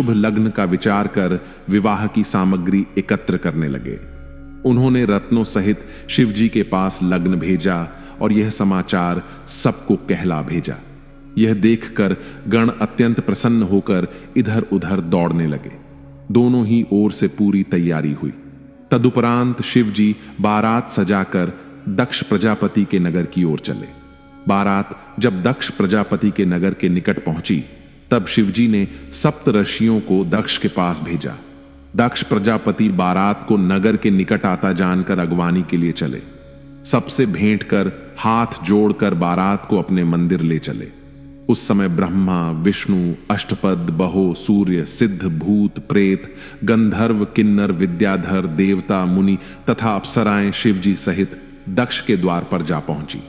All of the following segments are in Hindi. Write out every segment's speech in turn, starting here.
शुभ लग्न का विचार कर विवाह की सामग्री एकत्र करने लगे। उन्होंने रत्नों सहित शिवजी के पास लग्न भेजा और यह समाचार सबको कहला भेजा। यह देखकर गण अत्यंत प्रसन्न होकर इधर उधर दौड़ने लगे। दोनों ही ओर से पूरी तैयारी हुई। तदुपरांत शिवजी बारात सजाकर दक्ष प्रजापति के नगर की ओर चले। बारात जब दक्ष प्रजापति के नगर के निकट पहुंची तब शिवजी ने सप्तऋषियों को दक्ष के पास भेजा। दक्ष प्रजापति बारात को नगर के निकट आता जानकर अगवानी के लिए चले। सबसे भेंट कर हाथ जोड़कर बारात को अपने मंदिर ले चले। उस समय ब्रह्मा, विष्णु, अष्टपद, बहो, सूर्य, सिद्ध, भूत, प्रेत, गंधर्व, किन्नर, विद्याधर, देवता, मुनि तथा अप्सराएं शिवजी सहित दक्ष के द्वार पर जा पहुंची।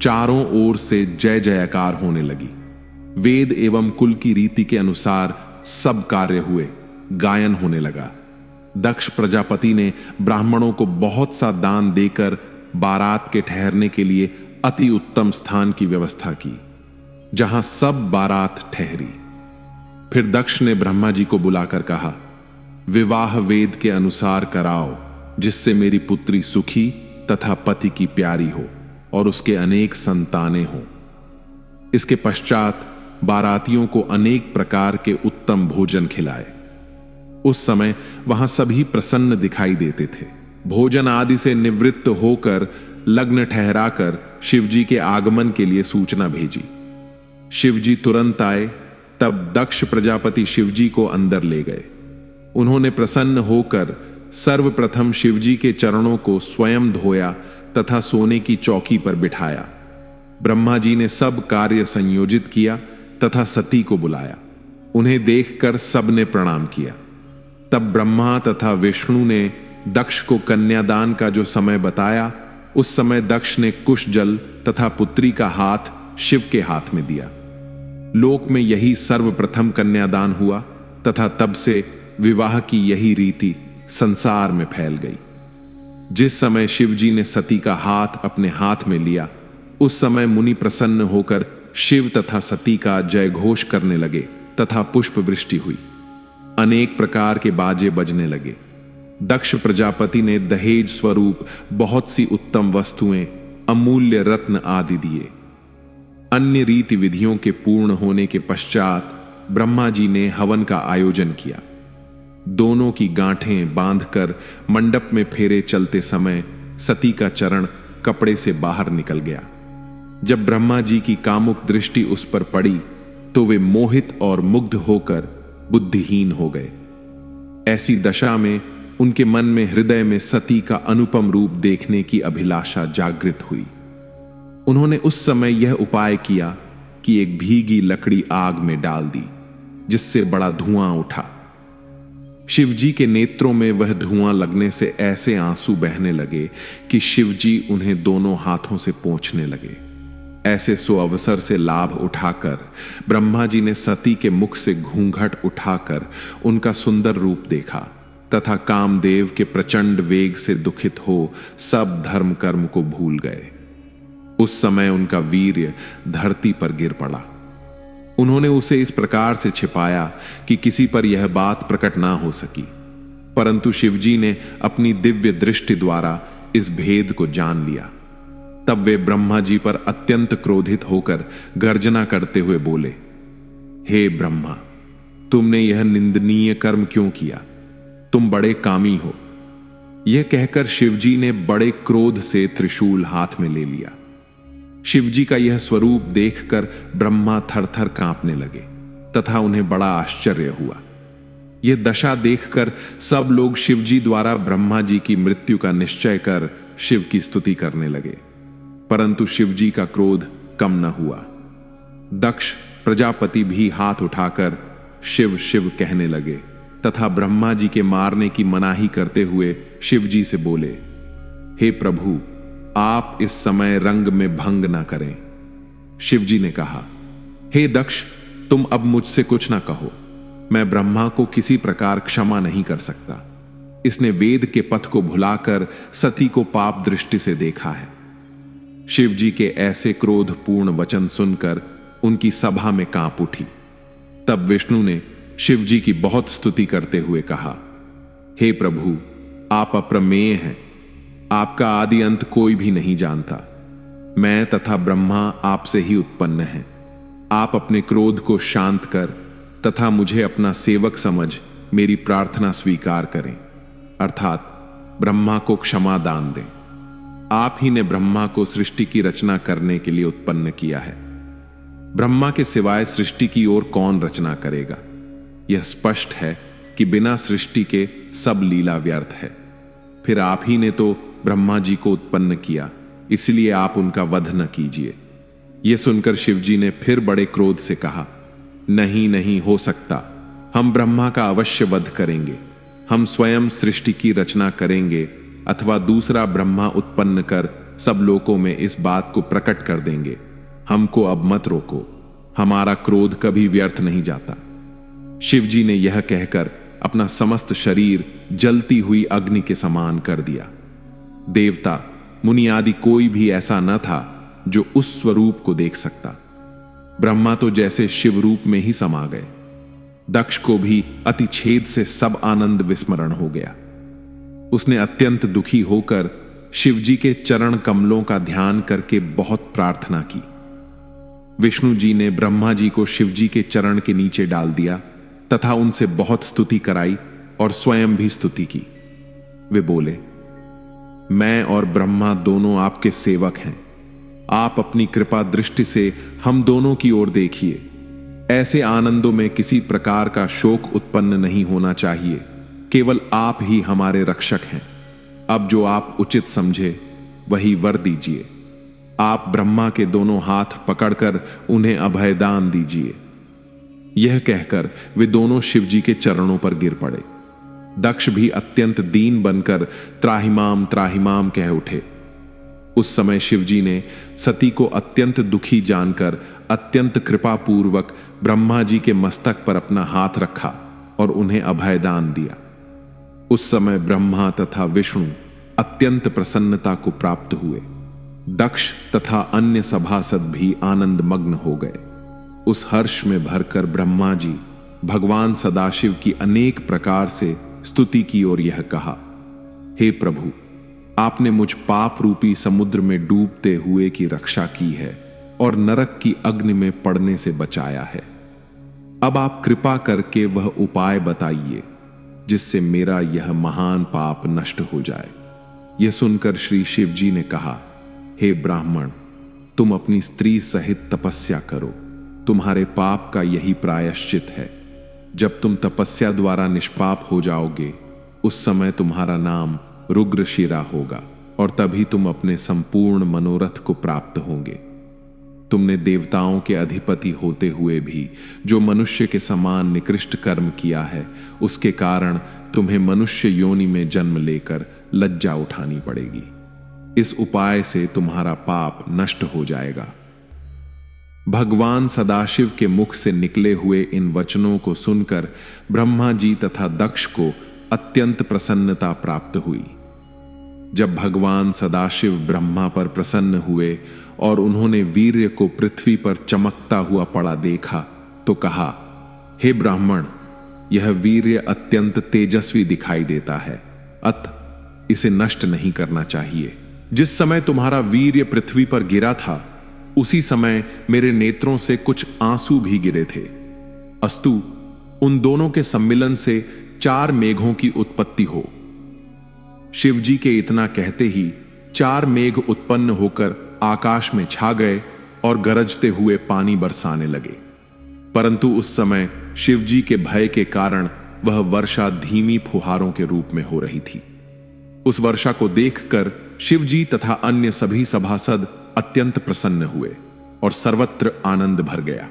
चारों ओर से जय जयकार होने लगी। वेद एवं कुल की रीति के अनुसार सब कार्य हुए। गायन होने लगा। दक्ष प्रजापति ने ब्राह्मणों को बहुत सा दान देकर बारात के ठहरने के लिए अति उत्तम स्थान की व्यवस्था की, जहां सब बारात ठहरी। फिर दक्ष ने ब्रह्मा जी को बुलाकर कहा, विवाह वेद के अनुसार कराओ, जिससे मेरी पुत्री सुखी तथा पति की प्यारी हो और उसके अनेक संतानें हों। इसके पश्चात बारातियों को अनेक प्रकार के उत्तम भोजन खिलाए। उस समय वहां सभी प्रसन्न दिखाई देते थे। भोजन आदि से निवृत्त होकर लग्न ठहराकर शिवजी के आगमन के लिए सूचना भेजी। शिवजी तुरंत आए। तब दक्ष प्रजापति शिवजी को अंदर ले गए। उन्होंने प्रसन्न होकर सर्वप्रथम शिवजी के चरणों को स्वयं धोया तथा सोने की चौकी पर बिठाया। ब्रह्मा जी ने सब कार्य संयोजित किया तथा सती को बुलाया। उन्हें देखकर सबने प्रणाम किया। तब ब्रह्मा तथा विष्णु ने दक्ष को कन्यादान का जो समय बताया, उस समय दक्ष ने कुश जल तथा पुत्री का हाथ शिव के हाथ में दिया। लोक में यही सर्वप्रथम कन्यादान हुआ तथा तब से विवाह की यही रीति संसार में फैल गई। जिस समय शिवजी ने सती का हाथ अपने हाथ में लिया, उस समय मुनि प्रसन्न होकर शिव तथा सती का जय घोष करने लगे तथा पुष्प वृष्टि हुई। अनेक प्रकार के बाजे बजने लगे। दक्ष प्रजापति ने दहेज स्वरूप बहुत सी उत्तम वस्तुएं, अमूल्य रत्न आदि दिए। अन्य रीति विधियों के पूर्ण होने के पश्चात ब्रह्मा जी ने हवन का आयोजन किया। दोनों की गांठें बांधकर मंडप में फेरे चलते समय सती का चरण कपड़े से बाहर निकल गया। जब ब्रह्मा जी की कामुक दृष्टि उस पर पड़ी तो वे मोहित और मुग्ध होकर बुद्धिहीन हो गए। ऐसी दशा में उनके मन में हृदय में सती का अनुपम रूप देखने की अभिलाषा जागृत हुई। उन्होंने उस समय यह उपाय किया कि एक भीगी लकड़ी आग में डाल दी, जिससे बड़ा धुआं उठा। शिवजी के नेत्रों में वह धुआं लगने से ऐसे आंसू बहने लगे कि शिवजी उन्हें दोनों हाथों से पोंछने लगे। ऐसे सो अवसर से लाभ उठाकर ब्रह्मा जी ने सती के मुख से घूंघट उठाकर उनका सुंदर रूप देखा तथा कामदेव के प्रचंड वेग से दुखित हो सब धर्म कर्म को भूल गए। उस समय उनका वीर्य धरती पर गिर पड़ा। उन्होंने उसे इस प्रकार से छिपाया कि किसी पर यह बात प्रकट ना हो सकी, परंतु शिवजी ने अपनी दिव्य दृष्टि द्वारा इस भेद को जान लिया। तब वे ब्रह्मा जी पर अत्यंत क्रोधित होकर गर्जना करते हुए बोले, हे ब्रह्मा, तुमने यह निंदनीय कर्म क्यों किया? तुम बड़े कामी हो। यह कहकर शिवजी ने बड़े क्रोध से त्रिशूल हाथ में ले लिया। शिवजी का यह स्वरूप देखकर ब्रह्मा थरथर कांपने लगे तथा उन्हें बड़ा आश्चर्य हुआ। यह दशा देखकर सब लोग शिवजी द्वारा ब्रह्मा जी की मृत्यु का निश्चय कर शिव की स्तुति करने लगे, परंतु शिवजी का क्रोध कम न हुआ। दक्ष प्रजापति भी हाथ उठाकर शिव शिव कहने लगे तथा ब्रह्मा जी के मारने की मनाही करते हुए शिवजी से बोले, हे प्रभु, आप इस समय रंग में भंग ना करें। शिवजी ने कहा, हे दक्ष, तुम अब मुझसे कुछ ना कहो। मैं ब्रह्मा को किसी प्रकार क्षमा नहीं कर सकता। इसने वेद के पथ को भुलाकर सती को पाप दृष्टि से देखा है। शिवजी के ऐसे क्रोधपूर्ण वचन सुनकर उनकी सभा में कांप उठी। तब विष्णु ने शिव जी की बहुत स्तुति करते हुए कहा, हे प्रभु, आप अप्रमेय हैं। आपका आदि अंत कोई भी नहीं जानता। मैं तथा ब्रह्मा आपसे ही उत्पन्न हैं। आप अपने क्रोध को शांत कर तथा मुझे अपना सेवक समझ मेरी प्रार्थना स्वीकार करें, अर्थात ब्रह्मा को क्षमा दान दें। आप ही ने ब्रह्मा को सृष्टि की रचना करने के लिए उत्पन्न किया है। ब्रह्मा के सिवाय सृष्टि की ओर कौन रचना करेगा? यह स्पष्ट है कि बिना सृष्टि के सब लीला व्यर्थ है। फिर आप ही ने तो ब्रह्मा जी को उत्पन्न किया, इसलिए आप उनका वध न कीजिए। यह सुनकर शिवजी ने फिर बड़े क्रोध से कहा, नहीं नहीं हो सकता। हम ब्रह्मा का अवश्य वध करेंगे। हम स्वयं सृष्टि की रचना करेंगे अथवा दूसरा ब्रह्मा उत्पन्न कर सब लोकों में इस बात को प्रकट कर देंगे। हमको अब मत रोको, हमारा क्रोध कभी व्यर्थ नहीं जाता। शिवजी ने यह कहकर अपना समस्त शरीर जलती हुई अग्नि के समान कर दिया। देवता, मुनि आदि कोई भी ऐसा न था जो उस स्वरूप को देख सकता। ब्रह्मा तो जैसे शिव रूप में ही समा गए। दक्ष को भी अतिछेद से सब आनंद विस्मरण हो गया। उसने अत्यंत दुखी होकर शिवजी के चरण कमलों का ध्यान करके बहुत प्रार्थना की। विष्णु जी ने ब्रह्मा जी को शिवजी के चरण के नीचे डाल दिया तथा उनसे बहुत स्तुति कराई और स्वयं भी स्तुति की। वे बोले, मैं और ब्रह्मा दोनों आपके सेवक हैं। आप अपनी कृपा दृष्टि से हम दोनों की ओर देखिए। ऐसे आनंदों में किसी प्रकार का शोक उत्पन्न नहीं होना चाहिए। केवल आप ही हमारे रक्षक हैं। अब जो आप उचित समझे वही वर दीजिए। आप ब्रह्मा के दोनों हाथ पकड़कर उन्हें अभयदान दीजिए। यह कहकर वे दोनों शिवजी के चरणों पर गिर पड़े। दक्ष भी अत्यंत दीन बनकर त्राहिमाम त्राहिमाम कह उठे। उस समय शिवजी ने सती को अत्यंत दुखी जानकर अत्यंत कृपापूर्वक ब्रह्मा जी के मस्तक पर अपना हाथ रखा और उन्हें अभयदान दिया। उस समय ब्रह्मा तथा विष्णु अत्यंत प्रसन्नता को प्राप्त हुए। दक्ष तथा अन्य सभासद भी आनंद मग्न हो गए। उस हर्ष में भरकर ब्रह्मा जी भगवान सदाशिव की अनेक प्रकार से स्तुति की और यह कहा, हे प्रभु, आपने मुझ पाप रूपी समुद्र में डूबते हुए की रक्षा की है और नरक की अग्नि में पड़ने से बचाया है। अब आप कृपा करके वह उपाय बताइए जिससे मेरा यह महान पाप नष्ट हो जाए। यह सुनकर श्री शिव जी ने कहा, हे ब्राह्मण, तुम अपनी स्त्री सहित तपस्या करो। तुम्हारे पाप का यही प्रायश्चित है। जब तुम तपस्या द्वारा निष्पाप हो जाओगे, उस समय तुम्हारा नाम रुद्रशिरा होगा और तभी तुम अपने संपूर्ण मनोरथ को प्राप्त होंगे। तुमने देवताओं के अधिपति होते हुए भी जो मनुष्य के समान निकृष्ट कर्म किया है, उसके कारण तुम्हें मनुष्य योनि में जन्म लेकर लज्जा उठानी पड़ेगी। इस उपाय से तुम्हारा पाप नष्ट हो जाएगा। भगवान सदाशिव के मुख से निकले हुए इन वचनों को सुनकर ब्रह्मा जी तथा दक्ष को अत्यंत प्रसन्नता प्राप्त हुई। जब भगवान सदाशिव ब्रह्मा पर प्रसन्न हुए और उन्होंने वीर्य को पृथ्वी पर चमकता हुआ पड़ा देखा तो कहा, हे ब्राह्मण, यह वीर्य अत्यंत तेजस्वी दिखाई देता है, अतः इसे नष्ट नहीं करना चाहिए। जिस समय तुम्हारा वीर्य पृथ्वी पर गिरा था, उसी समय मेरे नेत्रों से कुछ आंसू भी गिरे थे। अस्तु, उन दोनों के सम्मिलन से 4 मेघों की उत्पत्ति हो। शिवजी के इतना कहते ही 4 मेघ उत्पन्न होकर आकाश में छा गए और गरजते हुए पानी बरसाने लगे। परंतु उस समय शिवजी के भय के कारण वह वर्षा धीमी फुहारों के रूप में हो रही थी। उस वर्षा को देखकर शिवजी तथा अन्य सभी सभासद अत्यंत प्रसन्न हुए और सर्वत्र आनंद भर गया।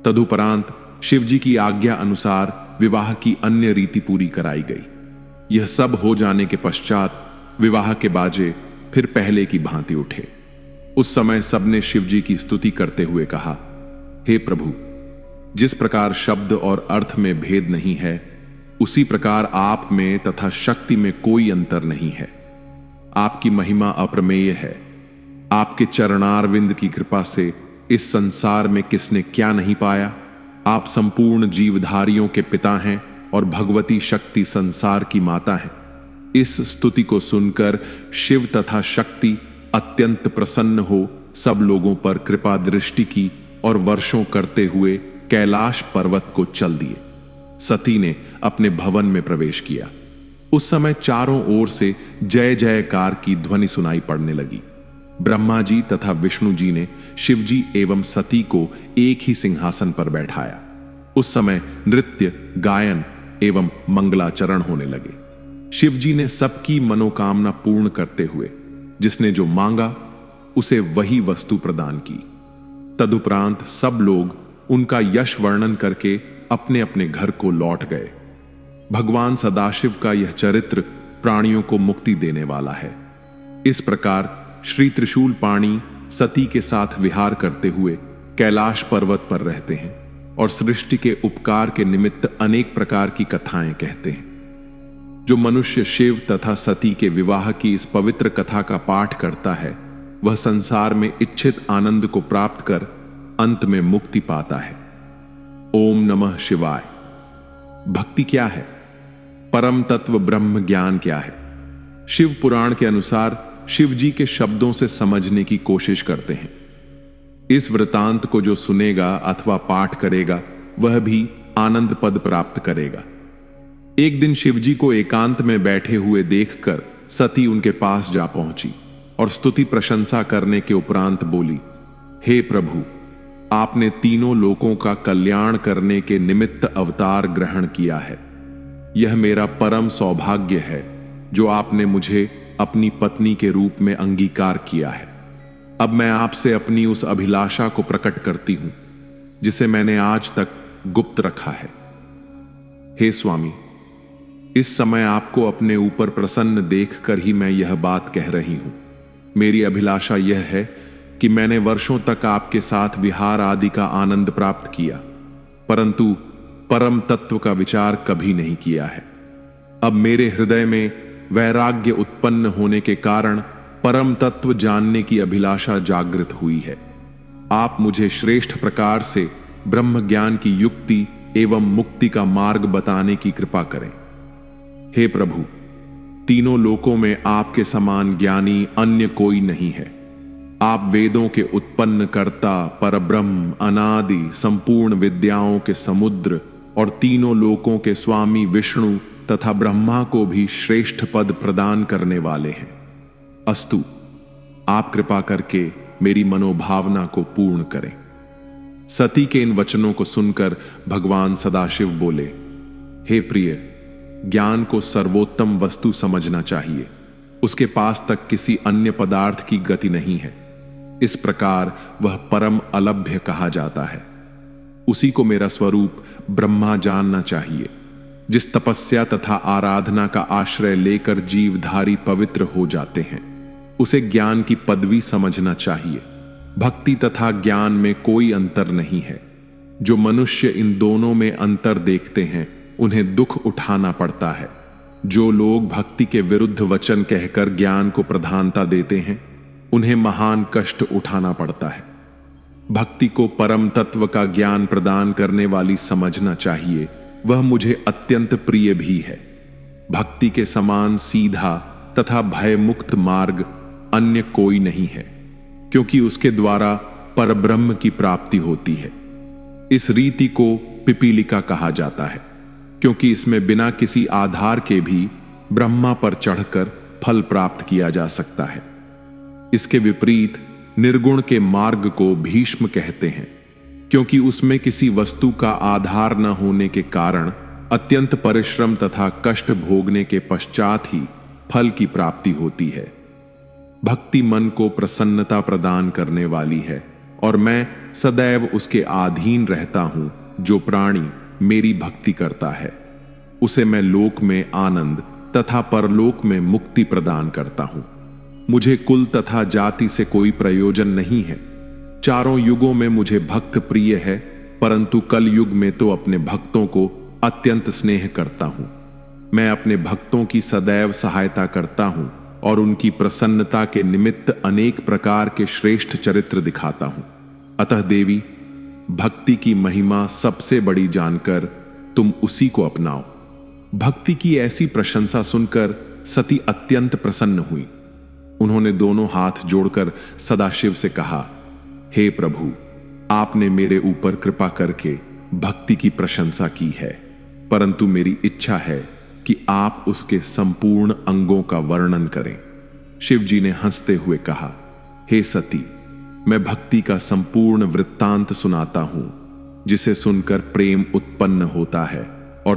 तदुपरांत शिवजी की आज्ञा अनुसार विवाह की अन्य रीति पूरी कराई गई। यह सब हो जाने के पश्चात विवाह के बाजे फिर पहले की भांति उठे। उस समय सबने शिवजी की स्तुति करते हुए कहा, हे प्रभु, जिस प्रकार शब्द और अर्थ में भेद नहीं है, उसी प्रकार आप में तथा शक्ति में कोई अंतर नहीं है। आपकी महिमा अप्रमेय है। आपके चरणारविंद की कृपा से इस संसार में किसने क्या नहीं पाया। आप संपूर्ण जीवधारियों के पिता हैं और भगवती शक्ति संसार की माता हैं। इस स्तुति को सुनकर शिव तथा शक्ति अत्यंत प्रसन्न हो सब लोगों पर कृपा दृष्टि की और वर्षों करते हुए कैलाश पर्वत को चल दिए। सती ने अपने भवन में प्रवेश किया। उस समय चारों ओर से जय जयकार की ध्वनि सुनाई पड़ने लगी। ब्रह्मा जी तथा विष्णु जी ने शिव जी एवं सती को एक ही सिंहासन पर बैठाया। उस समय नृत्य, गायन एवं मंगलाचरण होने लगे। शिव जी ने सबकी मनोकामना पूर्ण करते हुए जिसने जो मांगा उसे वही वस्तु प्रदान की। तदुपरांत सब लोग उनका यश वर्णन करके अपने अपने घर को लौट गए। भगवान सदाशिव का यह चरित्र प्राणियों को मुक्ति देने वाला है। इस प्रकार श्री त्रिशूल पाणी सती के साथ विहार करते हुए कैलाश पर्वत पर रहते हैं और सृष्टि के उपकार के निमित्त अनेक प्रकार की कथाएं कहते हैं। जो मनुष्य शिव तथा सती के विवाह की इस पवित्र कथा का पाठ करता है वह संसार में इच्छित आनंद को प्राप्त कर अंत में मुक्ति पाता है। ओम नमः शिवाय। भक्ति क्या है? परम तत्व ब्रह्म ज्ञान क्या है? शिव पुराण के अनुसार शिव जी के शब्दों से समझने की कोशिश करते हैं। इस वृतांत को जो सुनेगा अथवा पाठ करेगा वह भी आनंद पद प्राप्त करेगा। एक दिन शिव जी को एकांत में बैठे हुए देखकर सती उनके पास जा पहुंची और स्तुति प्रशंसा करने के उपरांत बोली, हे प्रभु, आपने तीनों लोकों का कल्याण करने के निमित्त अवतार ग्रहण किया है। यह मेरा परम सौभाग्य है जो आपने मुझे अपनी पत्नी के रूप में अंगीकार किया है। अब मैं आपसे अपनी उस अभिलाषा को प्रकट करती हूं जिसे मैंने आज तक गुप्त रखा है। हे स्वामी, इस समय आपको अपने ऊपर प्रसन्न देखकर ही मैं यह बात कह रही हूं। मेरी अभिलाषा यह है कि मैंने वर्षों तक आपके साथ विहार आदि का आनंद प्राप्त किया, परंतु परम तत्व का विचार कभी नहीं किया है। अब मेरे हृदय में वैराग्य उत्पन्न होने के कारण परम तत्व जानने की अभिलाषा जागृत हुई है। आप मुझे श्रेष्ठ प्रकार से ब्रह्म ज्ञान की युक्ति एवं मुक्ति का मार्ग बताने की कृपा करें। हे प्रभु, तीनों लोकों में आपके समान ज्ञानी अन्य कोई नहीं है। आप वेदों के उत्पन्न कर्ता, परब्रह्म, अनादि, संपूर्ण विद्याओं के समुद्र और तीनों लोकों के स्वामी विष्णु तथा ब्रह्मा को भी श्रेष्ठ पद प्रदान करने वाले हैं। अस्तु, आप कृपा करके मेरी मनोभावना को पूर्ण करें। सती के इन वचनों को सुनकर भगवान सदाशिव बोले, हे प्रिय, ज्ञान को सर्वोत्तम वस्तु समझना चाहिए। उसके पास तक किसी अन्य पदार्थ की गति नहीं है। इस प्रकार वह परम अलभ्य कहा जाता है। उसी को मेरा स्वरूप ब्रह्मा जानना चाहिए। जिस तपस्या तथा आराधना का आश्रय लेकर जीवधारी पवित्र हो जाते हैं उसे ज्ञान की पदवी समझना चाहिए। भक्ति तथा ज्ञान में कोई अंतर नहीं है। जो मनुष्य इन दोनों में अंतर देखते हैं उन्हें दुख उठाना पड़ता है। जो लोग भक्ति के विरुद्ध वचन कहकर ज्ञान को प्रधानता देते हैं उन्हें महान कष्ट उठाना पड़ता है। भक्ति को परम तत्व का ज्ञान प्रदान करने वाली समझना चाहिए। वह मुझे अत्यंत प्रिय भी है। भक्ति के समान सीधा तथा भयमुक्त मार्ग अन्य कोई नहीं है, क्योंकि उसके द्वारा परब्रह्म की प्राप्ति होती है। इस रीति को पिपीलिका कहा जाता है, क्योंकि इसमें बिना किसी आधार के भी ब्रह्मा पर चढ़कर फल प्राप्त किया जा सकता है। इसके विपरीत निर्गुण के मार्ग को भीष्म कहते हैं, क्योंकि उसमें किसी वस्तु का आधार न होने के कारण अत्यंत परिश्रम तथा कष्ट भोगने के पश्चात ही फल की प्राप्ति होती है। भक्ति मन को प्रसन्नता प्रदान करने वाली है और मैं सदैव उसके अधीन रहता हूं। जो प्राणी मेरी भक्ति करता है उसे मैं लोक में आनंद तथा परलोक में मुक्ति प्रदान करता हूं। मुझे कुल तथा जाति से कोई प्रयोजन नहीं है। चारों युगों में मुझे भक्त प्रिय है, परंतु कल युग में तो अपने भक्तों को अत्यंत स्नेह करता हूं। मैं अपने भक्तों की सदैव सहायता करता हूं और उनकी प्रसन्नता के निमित्त अनेक प्रकार के श्रेष्ठ चरित्र दिखाता हूं। अतः देवी, भक्ति की महिमा सबसे बड़ी जानकर तुम उसी को अपनाओ। भक्ति की ऐसी प्रशंसा सुनकर सती अत्यंत प्रसन्न हुई। उन्होंने दोनों हाथ जोड़कर सदाशिव से कहा, हे प्रभु, आपने मेरे ऊपर कृपा करके भक्ति की प्रशंसा की है, परंतु मेरी इच्छा है कि आप उसके संपूर्ण अंगों का वर्णन करें। शिव जी ने हंसते हुए कहा, हे सती, मैं भक्ति का संपूर्ण वृत्तांत सुनाता हूं, जिसे सुनकर प्रेम उत्पन्न होता है और